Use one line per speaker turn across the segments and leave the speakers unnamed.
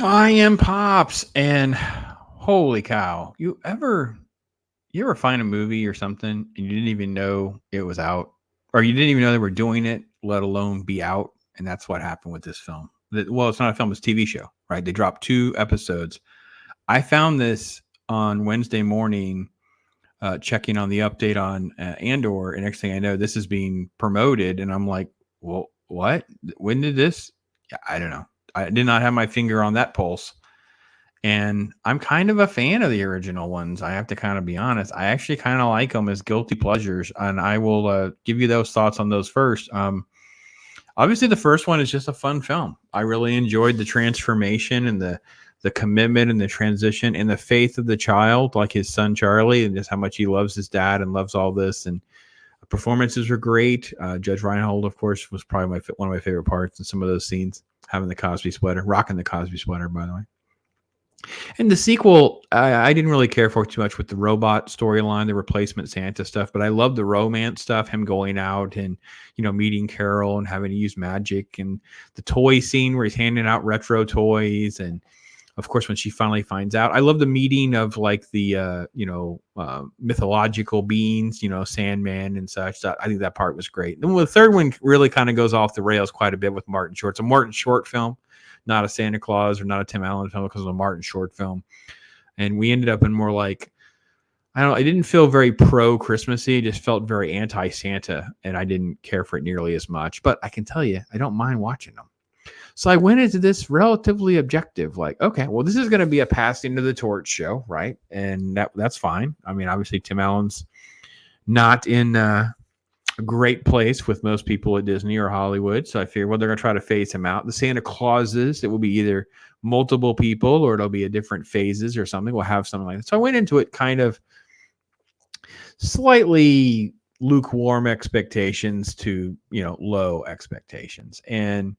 I am Pops, and holy cow! You ever find a movie or something and you didn't even know it was out, or you didn't even know they were doing it, let alone be out? And that's what happened with this film. Well, it's not a film; it's a TV show, right? They dropped 2 episodes. I found this on Wednesday morning, checking on the update on Andor, and next thing I know, this is being promoted, and I'm like, "Well, what? When did this?" Yeah, I don't know. I did not have my finger on that pulse. And I'm kind of a fan of the original ones. I have to kind of be honest. I actually kind of like them as guilty pleasures, and I will give you those thoughts on those first. Obviously, the first one is just a fun film. I really enjoyed the transformation and the commitment and the transition and the faith of the child, like his son Charlie, and just how much he loves his dad and loves all this. And the performances were great. Judge Reinhold, of course, was probably one of my favorite parts in some of those scenes. Having the Cosby sweater, rocking the Cosby sweater, by the way. And the sequel, I didn't really care for too much with the robot storyline, the replacement Santa stuff, but I love the romance stuff, him going out and, meeting Carol and having to use magic, and the toy scene where he's handing out retro toys. And of course, when she finally finds out, I love the meeting of like the, mythological beings, Sandman and such. I think that part was great. Then the third one really kind of goes off the rails quite a bit with Martin Short. It's a Martin Short film, not a Santa Claus or not a Tim Allen film, because of a Martin Short film. And we ended up in more like, I don't know, it didn't feel very pro Christmassy. It just felt very anti Santa, and I didn't care for it nearly as much. But I can tell you, I don't mind watching them. So I went into this relatively objective, like, okay, well, this is going to be a passing to the torch show, right? And that's fine. I mean, obviously, Tim Allen's not in a great place with most people at Disney or Hollywood. So I figured, well, they're going to try to phase him out. The Santa Clauses, it will be either multiple people or it'll be a different phases or something. We'll have something like that. So I went into it kind of slightly lukewarm expectations to, low expectations. And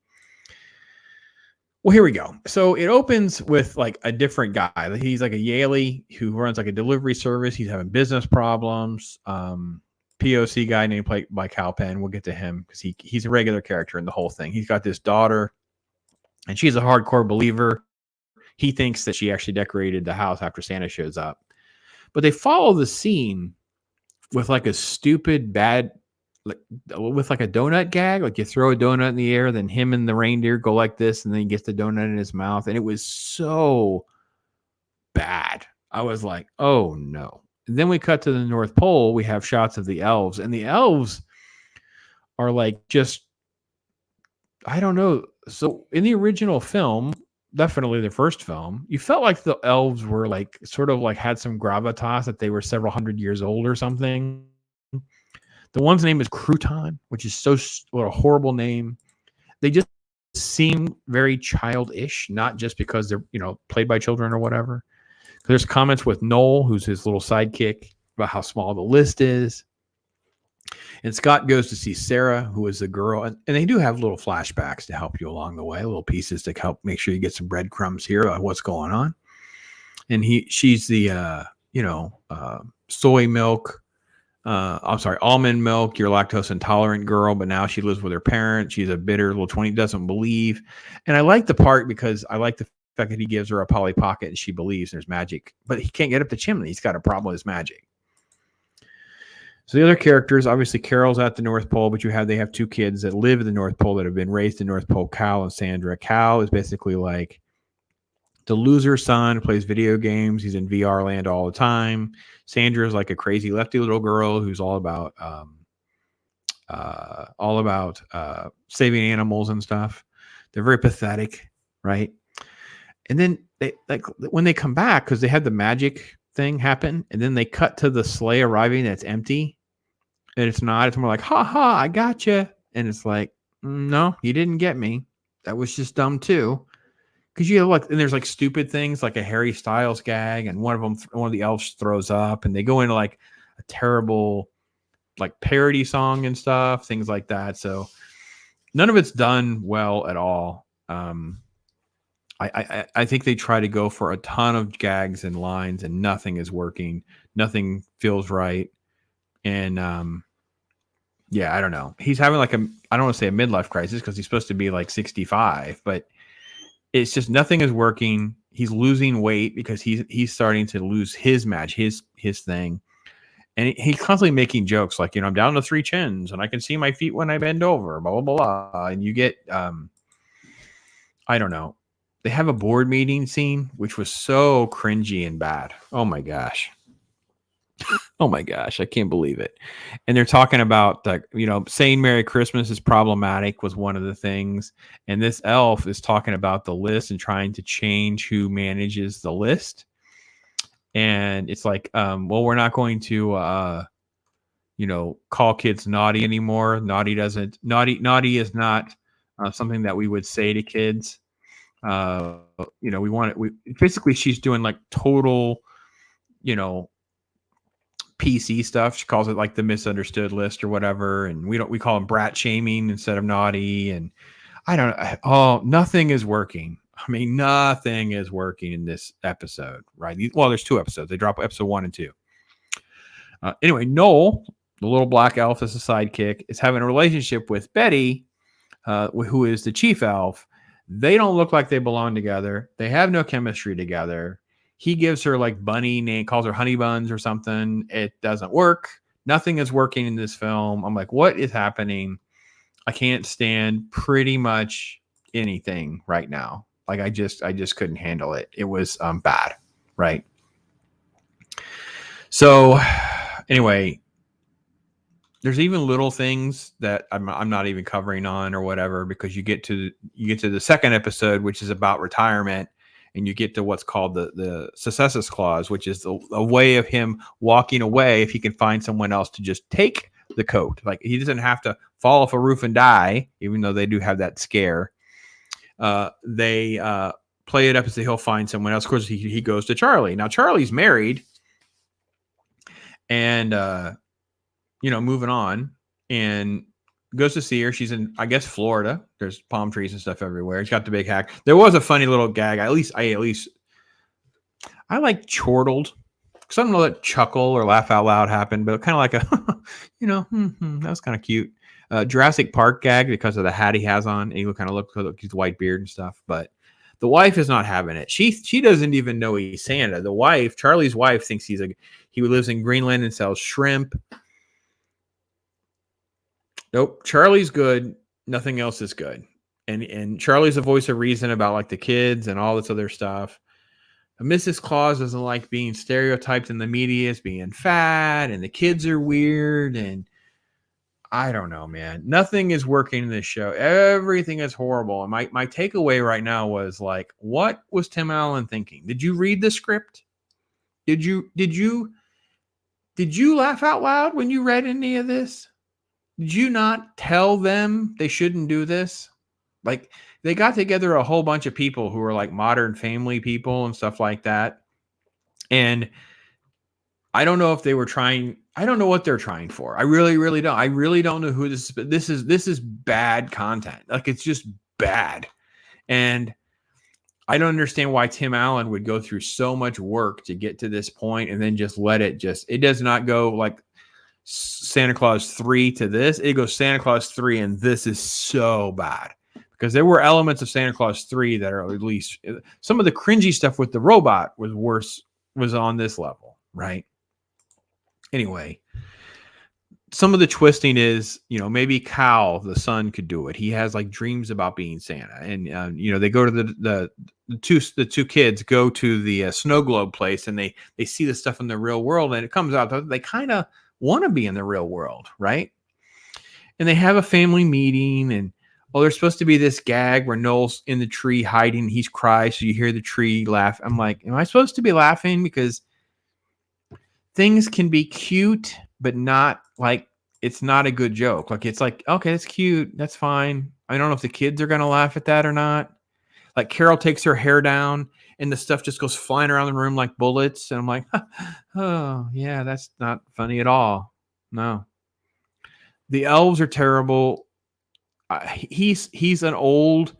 well, here we go. So it opens with like a different guy. He's like a Yaley who runs like a delivery service. He's having business problems. POC guy named played by Cal Penn. We'll get to him because he's a regular character in the whole thing. He's got this daughter, and she's a hardcore believer. He thinks that she actually decorated the house after Santa shows up. But they follow the scene with like a stupid bad, like with like a donut gag. Like you throw a donut in the air, then him and the reindeer go like this, and then he gets the donut in his mouth. And it was so bad. I was like, oh no. And then we cut to the North Pole. We have shots of the elves, and the elves are like just, I don't know. So in the original film, definitely the first film, you felt like the elves were like sort of like had some gravitas, that they were several hundred years old or something. The one's name is Crouton, which is what a horrible name. They just seem very childish, not just because they're played by children or whatever. There's comments with Noel, who's his little sidekick, about how small the list is. And Scott goes to see Sarah, who is the girl. And they do have little flashbacks to help you along the way, little pieces to help make sure you get some breadcrumbs here about what's going on. And she's the, soy milk. Almond milk. You're lactose intolerant girl, but now she lives with her parents. She's a bitter little 20, doesn't believe. And I like the part because I like the fact that he gives her a Polly Pocket and she believes there's magic, but he can't get up the chimney. He's got a problem with his magic. So the other characters, obviously Carol's at the North Pole, but they have 2 kids that live at the North Pole that have been raised in North Pole, Cal and Sandra. Cal is basically like the loser son, plays video games. He's in VR land all the time. Sandra is like a crazy lefty little girl who's all about saving animals and stuff. They're very pathetic, right? And then they like when they come back, because they had the magic thing happen, and then they cut to the sleigh arriving that's empty, and it's not. It's more like, ha ha, I gotcha. And it's like, no, you didn't get me. That was just dumb too. Because you have like, and there's like stupid things like a Harry Styles gag, and one of the elves throws up, and they go into like a terrible like parody song and stuff, things like that. So none of it's done well at all. I think they try to go for a ton of gags and lines, and nothing is working. Nothing feels right. And yeah, I don't know. He's having like I don't want to say a midlife crisis, because he's supposed to be like 65, but It's just nothing is working. He's losing weight because he's starting to lose his match, his thing. And he's constantly making jokes like, I'm down to 3 chins and I can see my feet when I bend over, blah, blah, blah. And you get, I don't know. They have a board meeting scene, which was so cringy and bad. Oh my gosh. Oh my gosh. I can't believe it. And they're talking about, saying Merry Christmas is problematic was one of the things. And this elf is talking about the list and trying to change who manages the list. And it's like, well, we're not going to, call kids naughty anymore. Naughty is not something that we would say to kids. We basically, she's doing like total, PC stuff. She calls it like the misunderstood list or whatever. And we call them brat shaming instead of naughty. And I don't know. Oh, nothing is working. I mean, nothing is working in this episode, right? Well, there's 2 episodes. They drop episode 1 and 2. Anyway, Noel, the little black elf as a sidekick, is having a relationship with Betty, who is the chief elf. They don't look like they belong together. They have no chemistry together. He gives her like bunny name, calls her honey buns or something. It doesn't work. Nothing is working in this film. I'm like, what is happening? I can't stand pretty much anything right now. Like I just couldn't handle it. It was bad, right? So anyway, there's even little things that I'm not even covering on or whatever, because you get to the second episode, which is about retirement, and you get to what's called the Secessus Clause, which is a way of him walking away if he can find someone else to just take the coat. Like he doesn't have to fall off a roof and die, even though they do have that scare. They play it up as he'll find someone else. Of course, he goes to Charlie. Now Charlie's married, and moving on, and goes to see her. She's in, I guess, Florida. There's palm trees and stuff everywhere. She's got the big hat. There was a funny little gag. I like chortled, because I don't know that chuckle or laugh out loud happened, but kind of like a, that was kind of cute. Jurassic Park gag because of the hat he has on. And he kind of looks like his white beard and stuff. But the wife is not having it. She doesn't even know he's Santa. The wife, Charlie's wife, thinks he lives in Greenland and sells shrimp. Nope. Charlie's good. Nothing else is good. And Charlie's a voice of reason about like the kids and all this other stuff. Mrs. Claus doesn't like being stereotyped in the media as being fat, and the kids are weird. And I don't know, man. Nothing is working in this show. Everything is horrible. And my takeaway right now was like, what was Tim Allen thinking? Did you read the script? Did you laugh out loud when you read any of this? Did you not tell them they shouldn't do this? Like, they got together a whole bunch of people who were like Modern Family people and stuff like that. And I don't know if they were trying. I don't know what they're trying for. I really, really don't. I really don't know who this is. But this is bad content. Like, it's just bad. And I don't understand why Tim Allen would go through so much work to get to this point and then just let it it does not go like Santa Claus 3 to this. It goes Santa Claus 3, and this is so bad, because there were elements of Santa Claus 3 that are, at least some of the cringy stuff with the robot was worse, was on this level, right? Anyway, some of the twisting is, maybe Cal, the son, could do it. He has like dreams about being Santa, and they go to the two kids go to the snow globe place, and they see the stuff in the real world, and it comes out that they kind of want to be in the real world, right? And they have a family meeting, and there's supposed to be this gag where Noel's in the tree hiding. He's cries, so you hear the tree laugh. I'm like, am I supposed to be laughing? Because things can be cute, but not like, it's not a good joke. Like, it's like, okay, it's cute, that's fine. I don't know if the kids are gonna laugh at that or not. Like, Carol takes her hair down, and the stuff just goes flying around the room like bullets. And I'm like, oh, yeah, that's not funny at all. No. The elves are terrible. He's an old,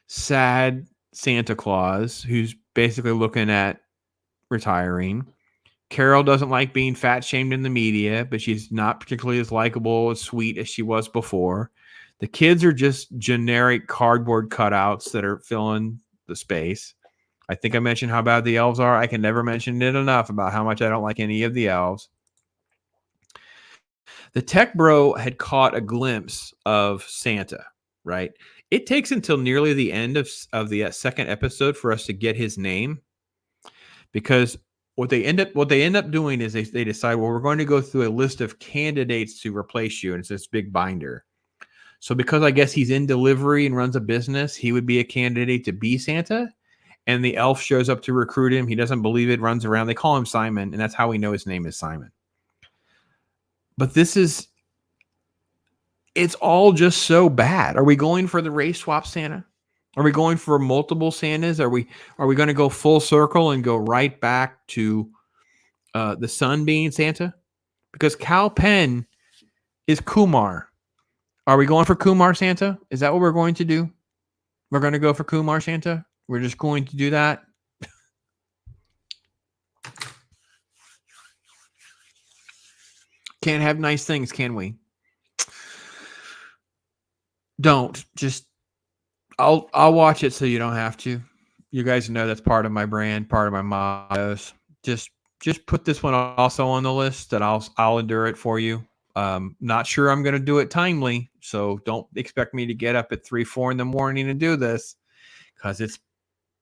sad Santa Claus who's basically looking at retiring. Carol doesn't like being fat shamed in the media, but she's not particularly as likable, as sweet as she was before. The kids are just generic cardboard cutouts that are filling the space. I think I mentioned how bad the elves are. I can never mention it enough about how much I don't like any of the elves. The tech bro had caught a glimpse of Santa, right? It takes until nearly the end of the second episode for us to get his name, because what they end up doing is they decide, well, we're going to go through a list of candidates to replace you, and it's this big binder. So because I guess he's in delivery and runs a business, he would be a candidate to be Santa. And the elf shows up to recruit him. He doesn't believe it, runs around. They call him Simon, and that's how we know his name is Simon. But it's all just so bad. Are we going for the race swap Santa? Are we going for multiple Santas? Are we going to go full circle and go right back to the son being Santa? Because Cal Penn is Kumar. Are we going for Kumar Santa? Is that what we're going to do? We're going to go for Kumar Santa? We're just going to do that? Can't have nice things, can we? Don't. Just I'll watch it so you don't have to. You guys know that's part of my brand, part of my mottos. Just put this one also on the list, and I'll endure it for you. Not sure I'm going to do it timely, so don't expect me to get up at 3-4 in the morning and do this, because it's,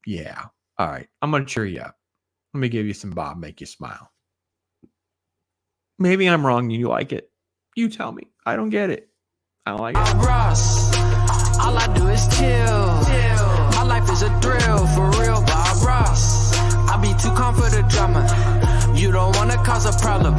yeah. All right, I'm going to cheer you up. Let me give you some Bob, make you smile. Maybe I'm wrong and you like it. You tell me. I don't get it. I don't like it.
Ross, all I do is chill. My life is a thrill, for real, Bob Ross. I be too calm for the drama. You don't want to cause a problem.